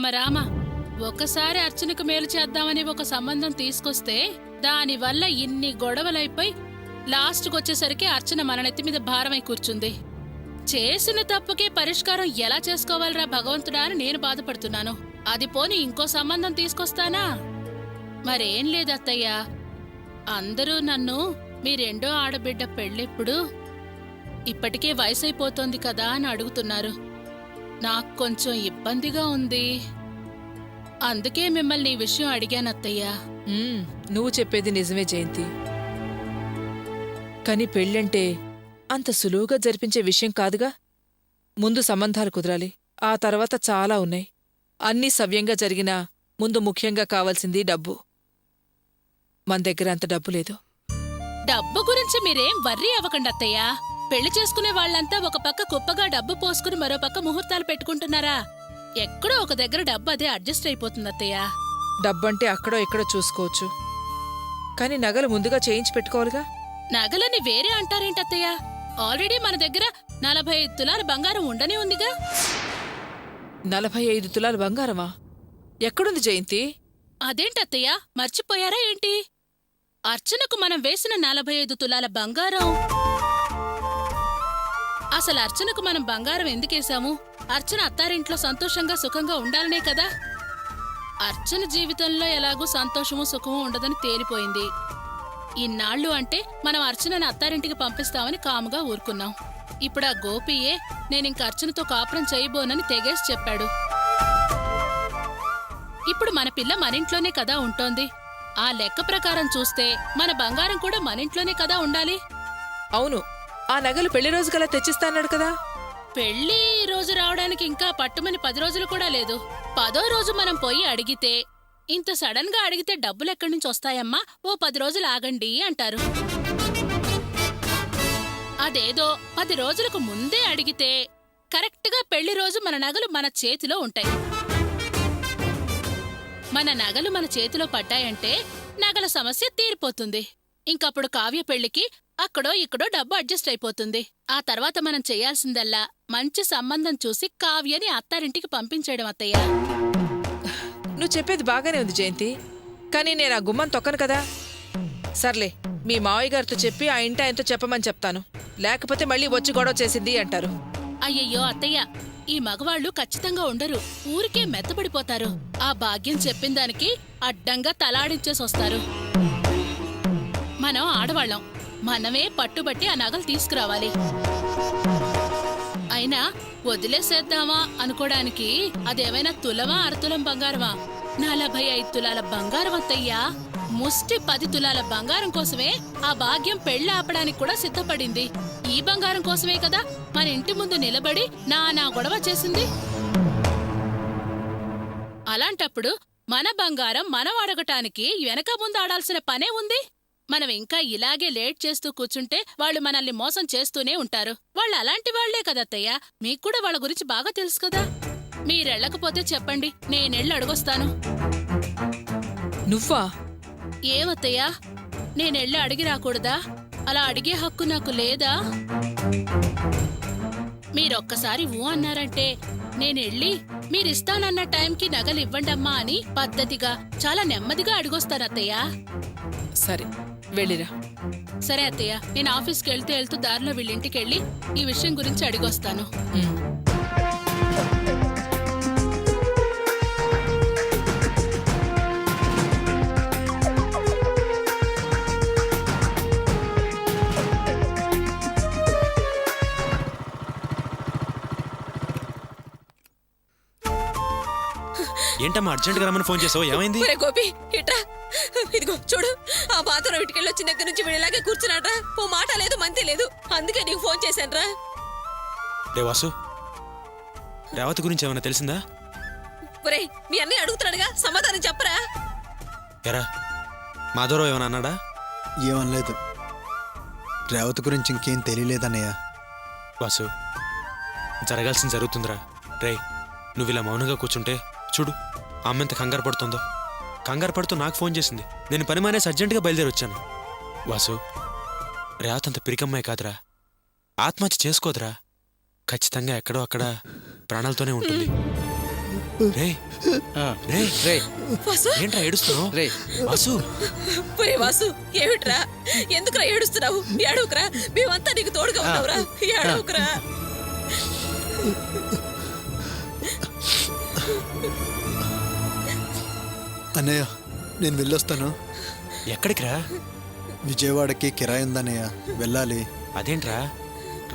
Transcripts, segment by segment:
రామ రామ, ఒకసారి అర్చనకు మేలు చేద్దామని ఒక సంబంధం తీసుకొస్తే దానివల్ల ఇన్ని గొడవలైపోయి లాస్ట్కొచ్చేసరికి అర్చన మన నెత్తి మీద భారమై కూర్చుంది. చేసిన తప్పుకే పరిష్కారం ఎలా చేసుకోవాలరా భగవంతుడా అని నేను బాధపడుతున్నాను. అది పోని ఇంకో సంబంధం తీసుకొస్తానా? మరేం లేదత్తయ్య, అందరూ నన్ను మీ రెండో ఆడబిడ్డ పెళ్ళెప్పుడు, ఇప్పటికే వయసైపోతోంది కదా అని అడుగుతున్నారు. నాకు కొంచెం ఇబ్బందిగా ఉంది. అందుకే మిమ్మల్ని ఈ విషయం అడిగానత్తయ్యా. నువ్వు చెప్పేది నిజమే జయంతి. కాని పెళ్ళంటే అంత సులువుగా జరిపించే విషయం కాదుగా. ముందు సంబంధాలు కుదరాలి, ఆ తర్వాత చాలా ఉన్నాయి. అన్నీ సవ్యంగా జరిగినా ముందు ముఖ్యంగా కావాల్సింది డబ్బు. మన దగ్గర అంత డబ్బు లేదు. డబ్బు గురించి మీరేం వర్రీ అవ్వకండి అత్తయ్యా. పెళ్లి చేసుకునే వాళ్ళంతా ఒక పక్క కుప్పగా డబ్బు పోసుకుని మరో పక్క ముహూర్తాలు పెట్టుకుంటున్నారా? ఎక్కడో ఒక దగ్గర డబ్బు అదే అడ్జస్ట్ అయిపోతుంది అత్తయ్యా. డబ్బంటే అక్కడో ఎక్కడో చూసుకోవచ్చు, కాని నగలు ముందుగా చేయించి పెట్టుకోవాలిగా. నగలని వేరే అంటారేంటత్తయ్యా? ఆల్రెడీ మన దగ్గర 45 తులాల బంగారం ఉండనే ఉందిగా. 45 తులాల బంగారమా? ఎక్కడుంది జయంతి? అదేంటత్తయ్యా, మర్చిపోయారా ఏంటి? అర్చనకు మనం వేసిన 45 తులాల బంగారం. అసలు అర్చనకు మనం బంగారం ఎందుకేశాము? అర్చన అత్తారింట్లో సంతోషంగా సుఖంగా ఉండాలనే కదా. అర్చన జీవితంలో ఎలాగూ సంతోషము సుఖము ఉండదని తేలిపోయింది. ఇన్నాళ్ళు అంటే మనం అర్చనని అత్తారింటికి పంపిస్తామని కాముగా ఊరుకున్నాం. ఇప్పుడు ఆ గోపియే నేనింక అర్చనతో కాపురం చేయబోనని తెగేసి చెప్పాడు. ఇప్పుడు మన పిల్ల మనింట్లోనే కదా ఉంటోంది. ఆ లెక్క ప్రకారం చూస్తే మన బంగారం కూడా మనింట్లోనే కదా ఉండాలి. అవును, ఆ నగలు పెళ్లి రోజు కల్లా తెచ్చిస్తాన్నాడు కదా. పెళ్లి రోజు రావడానికి ఇంకా పట్టుమని 10 రోజులు కూడా లేదు. 10వ రోజు మనం పోయి అడిగితే, ఇంత సడన్ గా అడిగితే డబ్బులెక్కడి నుంచి వస్తాయమ్మా, ఓ 10 రోజులు ఆగండి అంటారు. అదేదో 10 రోజులకు ముందే అడిగితే కరెక్ట్ గా పెళ్లి రోజు మన నగలు మన చేతిలో ఉంటాయి. మన నగలు మన చేతిలో పడ్డాయంటే నగల సమస్య తీరిపోతుంది. ఇంకప్పుడు కావ్య పెళ్లికి అక్కడో ఇక్కడో డబ్బు అడ్జస్ట్ అయిపోతుంది. ఆ తర్వాత మనం చెయ్యాల్సిందల్లా మంచి సంబంధం చూసి కావ్యని అత్తారింటికి పంపించేయడం అత్తయ్య. నువ్వు చెప్పేది బాగానే ఉంది జయంతి, కానీ నేను ఆ గుమ్మం తొక్కను కదా. సర్లే, మీ మావయ్య గారితో చెప్పి ఆ ఇంటి ఆయనతో చెప్పమని చెప్తాను. లేకపోతే మళ్ళీ వచ్చి గొడవ చేసింది అంటారు. అయ్యయ్యో అత్తయ్య, ఈ మగవాళ్లు ఖచ్చితంగా ఉండరు, ఊరికే మెత్తబడిపోతారు. ఆ భాగ్యం చెప్పిన దానికి అడ్డంగా తలాడించేసొస్తారు. మనం ఆడవాళ్లం, మనమే పట్టుబట్టి ఆ నగలు తీసుకురావాలి. అయినా వదిలేసేద్దామా అనుకోడానికి అదేమైనా తులమా అరతులం బంగారమా? 45 తులాల బంగారం అత్తయ్యా. ముష్టి 10 తులాల బంగారం కోసమే ఆ భాగ్యం పెళ్లి ఆపడానికి కూడా సిద్ధపడింది. ఈ బంగారం కోసమే కదా మన ఇంటి ముందు నిలబడి నా గొడవ చేసింది. అలాంటప్పుడు మన బంగారం మనం అడగటానికి వెనక ముందు ఆడాల్సిన పనే ఉంది. మనం ఇంకా ఇలాగే లేట్ చేస్తూ కూర్చుంటే వాళ్ళు మనల్ని మోసం చేస్తూనే ఉంటారు. వాళ్ళు అలాంటి వాళ్లే కదత్తయ్యా. మీకు కూడా వాళ్ళ గురించి బాగా తెలుసు కదా. మీరెళ్ళకపోతే చెప్పండి, నేనెళ్ళి అడుగొస్తాను. నువ్వా? ఏమత్తయ్యా, నేనెళ్ళి అడిగి రాకూడదా? అలా అడిగే హక్కు నాకు లేదా? మీరొక్కసారి ఊ అన్నారంటే నేనెళ్ళి మీరిస్తానన్న టైంకి నగలివ్వండమ్మా అని పద్ధతిగా చాలా నెమ్మదిగా అడిగొస్తానత్తయ్యా. సరే, వెళ్ళిరా. సరే అత్తయ్య, నేను ఆఫీస్కి వెళ్తూ దారిలో వీళ్ళింటికెళ్ళి ఈ విషయం గురించి అడిగొస్తాను. ఏంటమ్మా అర్జెంట్ గా రమ్మని ఫోన్ చేసావు? ఏమైంది? గోపి ఇట్రా, ఇదిగో చూడు. ఆ బాత్రూమ్ ఇటుకెళ్ళి వచ్చిన దగ్గర నుంచి వీళ్ళలాగే కూర్చున్నాడ్రా. ఓ మాట లేదు మంతి లేదు. అందుకే నీకు ఫోన్ చేశాన్రా. రే వాసు, రేవతి గురించి ఏమైనా తెలిసిందా? ఒరే, మీ అన్నయ్య అడుగుతున్నాడుగా, సమాధానం చెప్పరా. ఎరా మాధవరావు ఏమైనా అన్నాడా? ఏమనలేదు. రేవతి గురించి ఇంకేం తెలియలేదన్నయ్య. వాసు, జరగాల్సింది జరుగుతుందిరా. రే, నువ్వు ఇలా మౌనంగా కూర్చుంటే చూడు అమ్మ ఎంత కంగారు పడుతుందో. కంగారు పడుతూ నాకు ఫోన్ చేసింది. నేను పని మానేసి అర్జెంటుగా బయలుదేరి వచ్చాను. వాసు, రేవతి అంత పిరికమ్మాయి కాదురా. ఆత్మహత్య చేసుకోదురా. ఖచ్చితంగా ఎక్కడో అక్కడ ప్రాణాలతోనే ఉంటుంది. రే రే రే వాసు ఏంట్రా ఏడుస్తున్నావు రే వాసు ఒరే వాసు ఏమిట్రా ఎందుకురా ఏడుస్తున్నావు ఏడవకురా మేమంతా నీకు తోడుగా ఉన్నావురా ఏడవకురా అన్నయ్య నేను వెళ్ళొస్తాను. ఎక్కడికి రా? విజయవాడకి కిరాయి ఉందన్నయ్య, వెళ్ళాలి. అదేంట్రా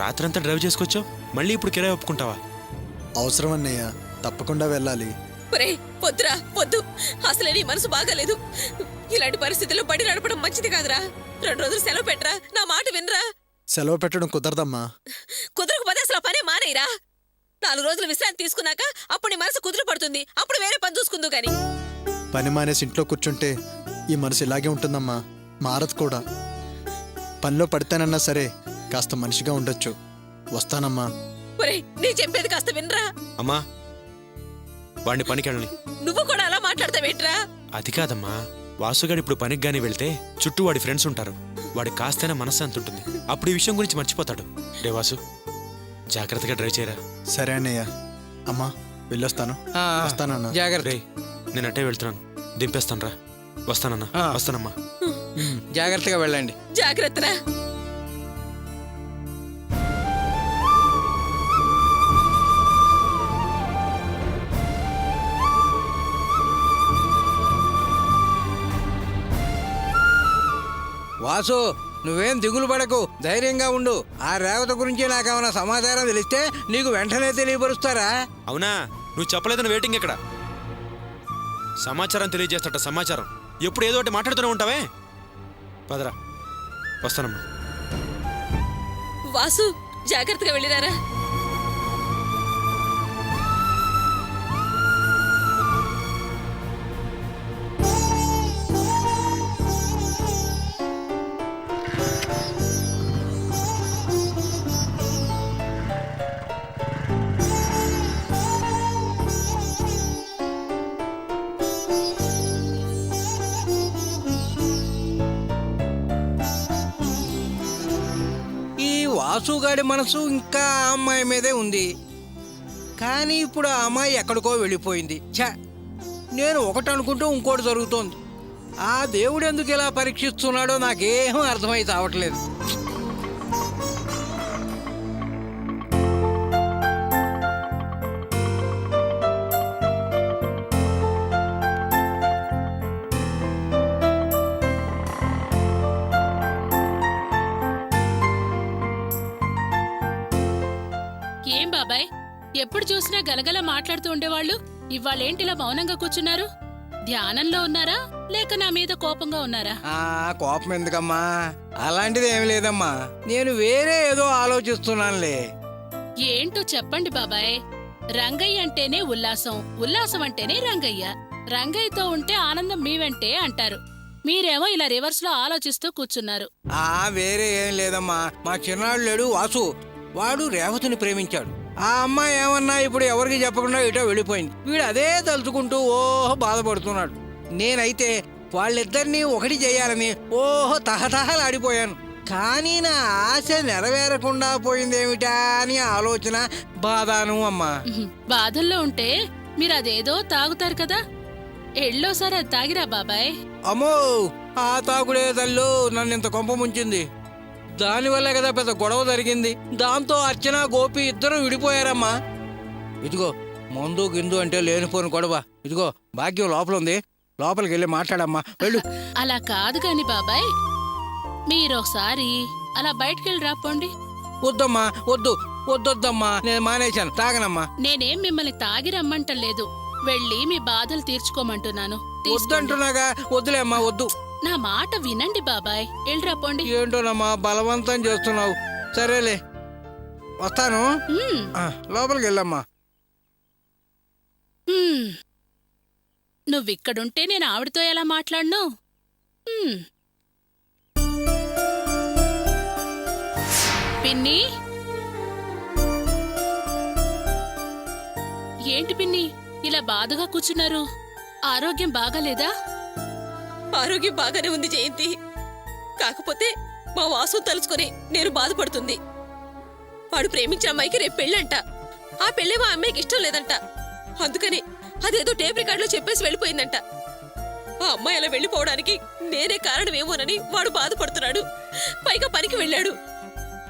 రాత్రంతా డ్రైవ్ చేసుకొచ్చావు, మళ్ళీ ఇప్పుడు కిరాయి ఒప్పుకుంటావా? అవసరం అన్నయ్య, తప్పకుండా వెళ్ళాలి. ఒరే వద్దురా వద్దు, అసలే నీ మనసు బాగాలేదు. ఇలాంటి పరిస్థితుల్లో బడి నడపడం మంచిది కాదురా. 2 రోజులు సెలవు పెట్టరా, నా మాట వినరా. సెలవు పెట్టడం కుదరదమ్మా. కుదరకపోతే అసలు ఆ పనే మానేయరా. 4 రోజులు విశ్రాంతి తీసుకున్నాక అప్పుడు నీ మనసు కుదురు పడుతుంది. అప్పుడు వేరే పని చూసుకుందు గాని. పని మానేసి ఇంట్లో కూర్చుంటే ఈ మనసు ఇలాగే ఉంటుందమ్మా, మారదు కూడా. పనిలో పడితేనన్నా సరే కాస్త మనిషిగా ఉండొచ్చు. వస్తానమ్మా. ఒరే నీ చెప్పేది కాస్త వినరా. అమ్మా వాడిని పనికి వెళ్ళని. నువ్వు కూడా అలా మాట్లాడతావేట్రా. అది కాదమ్మా, వాసుగాడు ఇప్పుడు పనికి గాని వెళ్తే చుట్టూ వాడి ఫ్రెండ్స్ ఉంటారు, వాడికి కాస్తైనా మనశ్శాంతి ఉంటుంది. అప్పుడు ఈ విషయం గురించి మర్చిపోతాడు. రే వాసు జాగ్రత్తగా డ్రైవ్ చేయరా. సరే అన్నయ్య. అమ్మా వెళ్ళొస్తాను. వస్తానన్నా. జాగ్రత్త. రే నేను అట్టే వెళ్తున్నాను, దింపేస్తాను రా. వస్తానన్నా. వస్తానమ్మా. జాగ్రత్తగా వెళ్ళండి. జాగ్రత్తరా. వాసు నువ్వేం దిగులు పడకు, ధైర్యంగా ఉండు. ఆ రేవత గురించి నాకేమైనా సమాచారం తెలిస్తే నీకు వెంటనే తెలియపరుస్తారా? అవునా, నువ్వు చెప్పలేదని వెయిటింగ్ ఎక్కడ? సమాచారం తెలియజేస్తట సమాచారం. ఎప్పుడు ఏదో ఒకటి మాట్లాడుతూనే ఉంటావే. పదరా, వస్తానమ్మా. వాసు జాగ్రత్తగా వెళ్ళిరారా. వాసుగాడి మనసు ఇంకా ఆ అమ్మాయి మీదే ఉంది. కానీ ఇప్పుడు ఆ అమ్మాయి ఎక్కడికో వెళ్ళిపోయింది. ఛ, నేను ఒకటి అనుకుంటూ ఇంకోటి జరుగుతోంది. ఆ దేవుడు ఎందుకు ఇలా పరీక్షిస్తున్నాడో నాకేం అర్థమై చావట్లేదు. ఏం బాబాయ్, ఎప్పుడు చూసినా గలగల మాట్లాడుతూ ఉండేవాళ్ళు ఇవాళేంటిలా మౌనంగా కూర్చున్నారు? ధ్యానంలో ఉన్నారా లేక నా మీద కోపంగా ఉన్నారా? కోపం ఎందుకమ్మా, అలాంటిది ఏమి లేదమ్మా. నేను వేరే ఏదో ఆలోచిస్తున్నానులే. ఏంటో చెప్పండి బాబాయ్. రంగయ్య అంటేనే ఉల్లాసం, ఉల్లాసం అంటేనే రంగయ్య. రంగయ్యతో ఉంటే ఆనందం మీ వెంటే అంటారు. మీరేమో ఇలా రివర్స్ లో ఆలోచిస్తూ కూర్చున్నారు. వేరే ఏం లేదమ్మా. మా చిన్నాడు లేడు వాసు, వాడు రేవతిని ప్రేమించాడు. ఆ అమ్మాయి ఏమన్నా ఇప్పుడు ఎవరికి చెప్పకుండా ఇటో వెళ్ళిపోయింది. వీడు అదే తలుచుకుంటూ ఓహో బాధపడుతున్నాడు. నేనైతే వాళ్ళిద్దరినీ ఒకటి చేయాలని ఓహో తహతహలాడిపోయాను. కానీ నా ఆశ నెరవేరకుండా పోయిందేమిటా అని ఆలోచన, బాధను అమ్మా. బాధల్లో ఉంటే మీరు అదేదో తాగుతారు కదా, ఎళ్ళోసారి అది తాగిరా బాబాయ్. అమ్మో, ఆ తాగుడే తల్లు నన్ను ఇంత కొంప ముంచింది. దానివల్లే కదా పెద్ద గొడవ జరిగింది. దాంతో అర్చన గోపి ఇద్దరు విడిపోయారమ్మా. ఇదిగో మందు గిందు అంటే లేనిపోని గొడవ. ఇదిగో భాగ్యం లోపల ఉంది, లోపలికి వెళ్ళి మాట్లాడమ్మా, వెళ్ళు. అలా కాదు కాని బాబాయ్, మీరొకసారి అలా బయటకెళ్ళి రాపోండి. వద్దమ్మా, వద్దొద్దమ్మా, నేను మానేశాను, తాగనమ్మా. నేనేం మిమ్మల్ని తాగి రమ్మంటలేదు, వెళ్ళి మీ బాధలు తీర్చుకోమంటున్నాను. వద్దంటున్నాగా, వద్దులే అమ్మా, వద్దు. నా మాట వినండి బాబాయ్, వెళ్ళిరా పోండి. ఏంటోనమ్మా బలవంతం చేస్తున్నావు. సరేలే, వస్తాను. లోపలికి వెళ్ళమ్మా. నువ్విక్కడుంటే నేను ఆవిడతో ఎలా మాట్లాడను? పిన్ని, ఏంటి పిన్ని ఇలా బాధగా కూర్చున్నారు? ఆరోగ్యం బాగాలేదా? ఆరోగ్యం బాగానే ఉంది జయంతి. కాకపోతే మా వాసు తలుచుకొని నేను బాధపడుతుంది. వాడు ప్రేమించిన అమ్మాయికి రేపు పెళ్ళంట. ఆ పెళ్ళే మా అమ్మాయికి ఇష్టం లేదంట. అందుకని అదేదో టేప్ రికార్డులో చెప్పేసి వెళ్ళిపోయిందంట. ఆ అమ్మాయి అలా వెళ్ళిపోవడానికి నేనే కారణమేమోనని వాడు బాధపడుతున్నాడు. పైగా పనికి వెళ్ళాడు.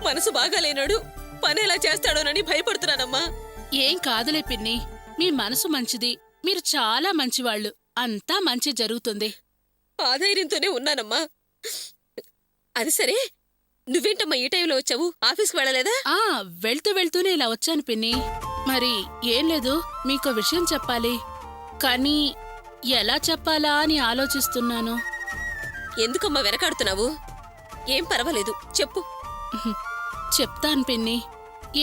మనసు బాగా లేనాడు, పని ఎలా చేస్తాడోనని భయపడుతున్నానమ్మా. ఏం కాదులే పిన్ని, మీ మనసు మంచిది, మీరు చాలా మంచివాళ్ళు, అంతా మంచి జరుగుతుంది. ఆ ధైర్యంతోనే ఉన్నానమ్మా. అది సరే, నువ్వేంటమ్మా ఈ టైంలో వచ్చావు? ఆఫీస్కి వెళ్ళలేదా? వెళ్తూనే ఇలా వచ్చాను పిన్ని. మరి ఏం లేదు, మీకో విషయం చెప్పాలి, కానీ ఎలా చెప్పాలా అని ఆలోచిస్తున్నాను. ఎందుకమ్మా వెనకాడుతున్నావు? ఏం పర్వాలేదు, చెప్పు. చెప్తాను పిన్ని.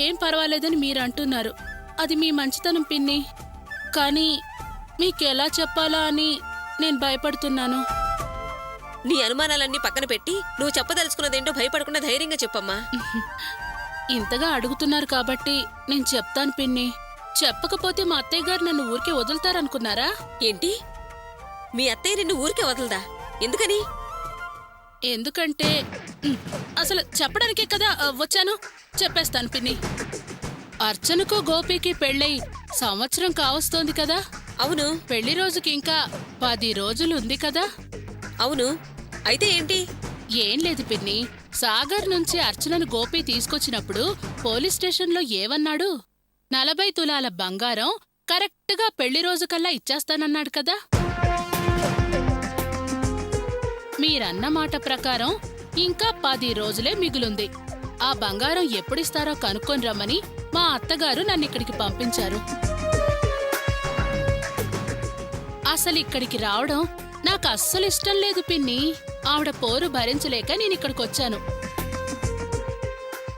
ఏం పర్వాలేదని మీరు అంటున్నారు, అది మీ మంచితనం పిన్ని. కానీ మీకెలా చెప్పాలా అని నేను భయపడుతున్నాను. నీ అనుమానాలన్నీ పక్కన పెట్టి నువ్వు చెప్పదలుచుకున్నదేంటో భయపడకుండా ధైర్యంగా చెప్పమ్మా. ఇంతగా అడుగుతున్నారు కాబట్టి నేను చెప్తాను పిన్ని. చెప్పకపోతే మా అత్తయ్య గారు నన్ను ఊరికే వదులుతారనుకున్నారా? ఏంటి, మీ అత్తయ్య నిన్ను ఊరికే వదలదా? ఎందుకని? ఎందుకంటే అసలు చెప్పడానికే కదా వచ్చాను. చెప్పేస్తాను పిన్ని. అర్చనకు గోపికి పెళ్ళై సంవత్సరం కావస్తోంది కదా. అవును. పెళ్లి రోజుకి ఇంకా 10 రోజులు ఉంది కదా. అవును, అయితే ఏంటి? ఏం లేదు పిన్ని, సాగర్ నుంచి అర్చనను గోపి తీసుకొచ్చినప్పుడు పోలీస్ స్టేషన్లో ఏమన్నాడు? 40 తులాల బంగారం కరెక్ట్గా పెళ్లి రోజుకల్లా ఇచ్చేస్తానన్నాడు కదా. మీరన్న మాట ప్రకారం ఇంకా 10 రోజులే మిగులుంది. ఆ బంగారం ఎప్పుడిస్తారో కనుక్కొని రమ్మని మా అత్తగారు నన్నిక్కడికి పంపించారు. అసలిక్కడికి రావడం నాకు అస్సలు ఇష్టం లేదు పిన్ని. ఆవిడ పోరు భరించలేక నేనిక్కడికొచ్చాను.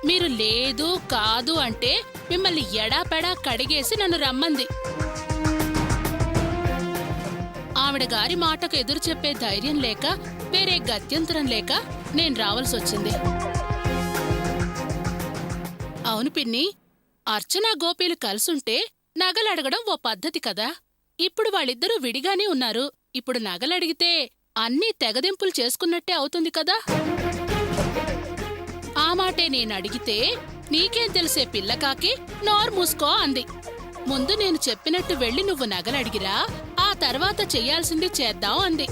మీరు లేదు కాదు అంటే మిమ్మల్ని ఎడాపెడా కడిగేసి నన్ను రమ్మంది. ఆవిడ గారి మాటకు ఎదురు చెప్పే ధైర్యం లేక, వేరే గత్యంతరం లేక నేను రావాల్సొచ్చింది. అవును పిన్ని, అర్చనా గోపీలు కలుసుంటే నగలడగడం ఓ పద్ధతి కదా. ఇప్పుడు వాళ్ళిద్దరూ విడిగానే ఉన్నారు. ఇప్పుడు నగలడిగితే అన్నీ తెగదింపులు చేసుకున్నట్టే అవుతుంది కదా. ఆ మాటే నేనడిగితే నీకేం తెలిసే పిల్లకాకి, నోరు మూసుకో అంది. ముందు నేను చెప్పినట్టు వెళ్ళి నువ్వు నగలడిగిరా, ఆ తర్వాత చెయ్యాల్సింది చేద్దాం అంది.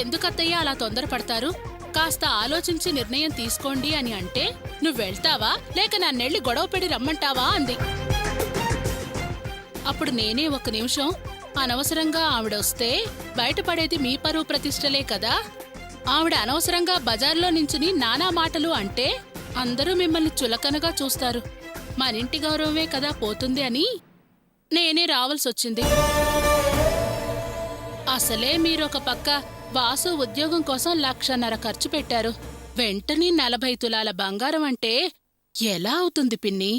ఎందుకత్తయ్య అలా తొందరపడతారు? కాస్త ఆలోచించి నిర్ణయం తీసుకోండి అని అంటే నువ్వెళ్తావా లేక నన్నెళ్ళి గొడవపడి రమ్మంటావా అంది. అప్పుడు నేనే 1 నిమిషం, అనవసరంగా ఆవిడొస్తే బయటపడేది మీ పరువు ప్రతిష్టలే కదా. ఆవిడ అనవసరంగా బజార్లో నించుని నానా మాటలు అంటే అందరూ మిమ్మల్ని చులకనగా చూస్తారు, మనింటి గౌరవమే కదా పోతుంది అని నేనే రావాల్సొచ్చింది. అసలే మీరొక పక్క వాసు ఉద్యోగం కోసం 1,50,000 ఖర్చు పెట్టారు. వెంటనే 40 తులాల బంగారం అంటే ఎలా అవుతుంది పిన్ని?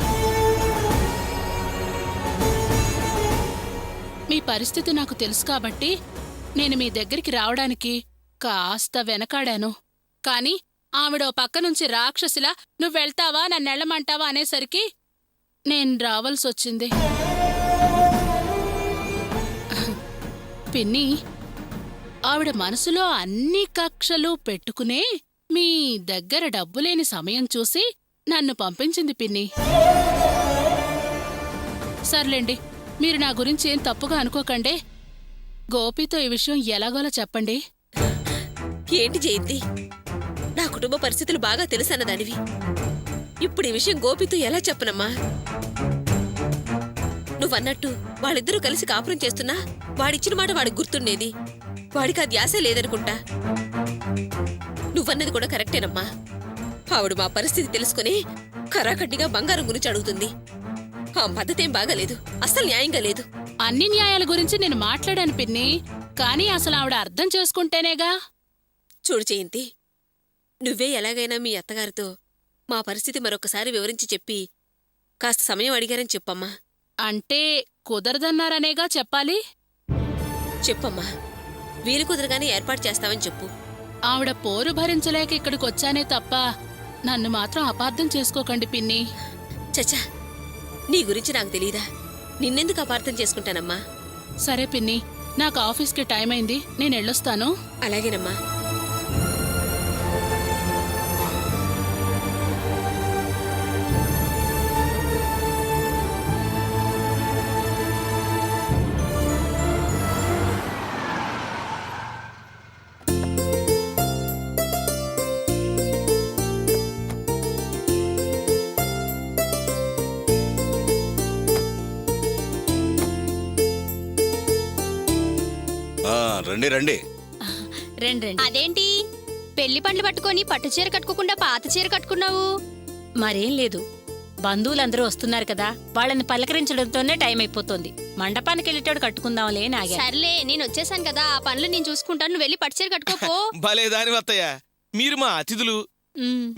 మీ పరిస్థితి నాకు తెలుసు కాబట్టి నేను మీ దగ్గరికి రావడానికి కాస్త వెనకాడాను. కాని ఆవిడో పక్క నుంచి రాక్షసిలా నువ్వెళ్తావా నన్నెళ్ళమంటావా అనేసరికి నేను రావాల్సొచ్చింది. పిన్ని, ఆవిడ మనసులో అన్ని కక్షలు పెట్టుకునే మీ దగ్గర డబ్బులేని సమయం చూసి నన్ను పంపించింది పిన్ని. సర్లేండి, మీరు నా గురించి ఏం తప్పుగా అనుకోకండి. గోపితో ఈ విషయం ఎలాగోలా చెప్పండి. ఏంటి జయంతి, నా కుటుంబ పరిస్థితులు బాగా తెలుసన్నదానివి. ఇప్పుడు ఈ విషయం గోపితో ఎలా చెప్పనమ్మా? నువ్వన్నట్టు వాళ్ళిద్దరూ కలిసి కాపురం చేస్తున్నా వాడిచ్చిన మాట వాడికి గుర్తుండేది. వాడికి ఆ ధ్యాస లేదనుకుంటా. నువ్వన్నది కూడా కరెక్టేనమ్మా. ఆవిడ మా పరిస్థితి తెలుసుకుని ఖరాఖడ్డిగా బంగారం గురించి అడుగుతుంది. ఆ పద్ధతేం బాగాలేదు, అస్సలు న్యాయంగా లేదు. అన్ని న్యాయాల గురించి నేను మాట్లాడాను పిన్ని, కానీ అసలు ఆవిడ అర్థం చేసుకుంటేనేగా. చూడు జయంతి, నువ్వే ఎలాగైనా మీ అత్తగారితో మా పరిస్థితి మరొకసారి వివరించి చెప్పి కాస్త సమయం అడిగారని చెప్పమ్మా. అంటే కుదరదన్నారనేగా చెప్పాలి. చెప్పమ్మా, వీలు కుదరగానే ఏర్పాటు చేస్తావని చెప్పు. ఆవిడ పోరు భరించలేక ఇక్కడికొచ్చానే తప్ప నన్ను మాత్రం అపార్థం చేసుకోకండి పిన్ని. చచ్చా, నీ గురించి నాకు తెలీదా? నిన్నెందుకు అపార్థం చేసుకుంటానమ్మా? సరే పిన్ని, నాకు ఆఫీస్కి టైం అయింది, నేనెళ్ళొస్తాను. అలాగేనమ్మా. రండి రండి. రండి. అదేంటి పెళ్లి పండ్లు పట్టుకొని పట్టు చీర కట్టుకోకుండా పాత చీర కట్టుకున్నావు? మరేం లేదు, బంధువులందరూ వస్తున్నారు కదా, వాళ్ళని పలకరించడంతోనే టైం అయిపోతుంది. మండపానికి వెళ్ళేటోడు కట్టుకుందాంలే నాగా. సర్లే, నేను వచ్చేసాను కదా, ఆ పనులు నేను చూసుకుంటాను, నువ్వు వెళ్ళి పట్టు చీర కట్టుకోపో. భలే దాని వత్తయ్య, మీరు మా అతిథులు,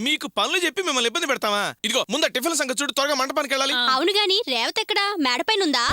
మీకు పనులు చెప్పి మిమ్మల్ని ఇబ్బంది పెడతామా? ఇదిగో ముందు టిఫిన్ సంగతి చూడు, త్వరగా మండపానికి వెళ్ళాలి. అవును గాని రేవతి ఎక్కడా? మేడపైనుందా?